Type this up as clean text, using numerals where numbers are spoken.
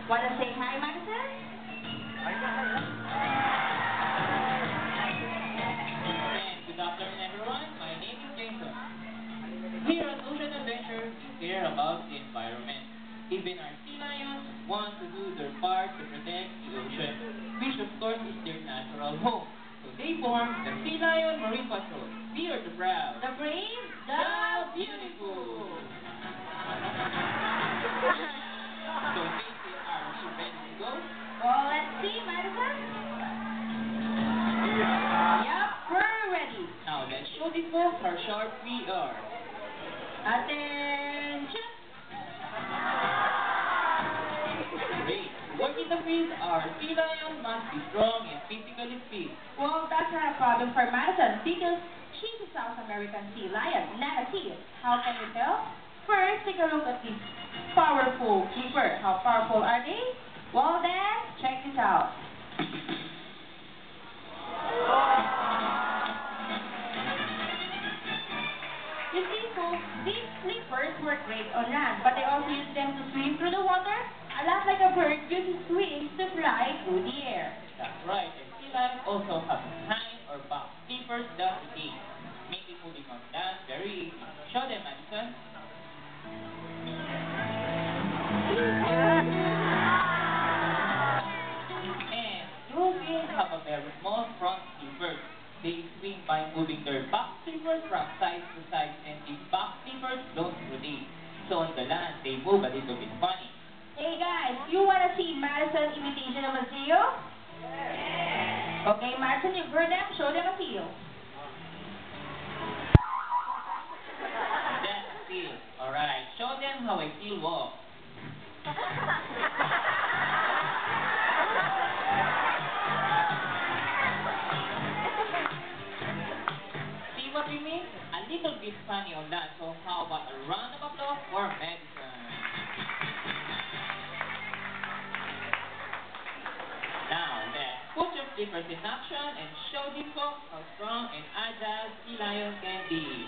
Wanna say hi, Madison? And good afternoon, everyone. My name is Jason. Here at Ocean Adventure, we care about the environment. Even our sea lions want to do their part to protect the ocean, which of course is their natural home. So they formed the Sea Lion Marine Patrol. We are the proud, The brave, the beautiful. So Casey, are we ready to go? Well, let's see, Madison. Yup, we're ready. Now let's show these folks how sharp we are. Attention. Great. Work in the field, our sea lion must be strong and physically fit. Well, that's not a problem for Madison because she's a South American sea lion, not a seal. How can you tell? First, take a look at this powerful keeper. How powerful are they? Well then, check this out. You see, folks, these flippers work great on land, but they also use them to swim through the water. A lot like a bird uses wings to fly through the air. That's right, and sea lions also have hind or back flippers that rotate, making moving on land very easy. Show them, Madison. And dolphins have a very small front flippers. They swing by moving their back flippers from side to side, and these back flippers don't rotate. So on the land, they move a little bit funny. Hey guys, you wanna see Madison's imitation of a seal? Okay, Madison, you've heard them. Show them a seal. That's a seal. Alright, show them how a seal walks. See what we mean? A little bit funny on that, so how about a round of applause for Madison? Now, let's put your flippers in action and show these folks how strong and agile sea lions can be.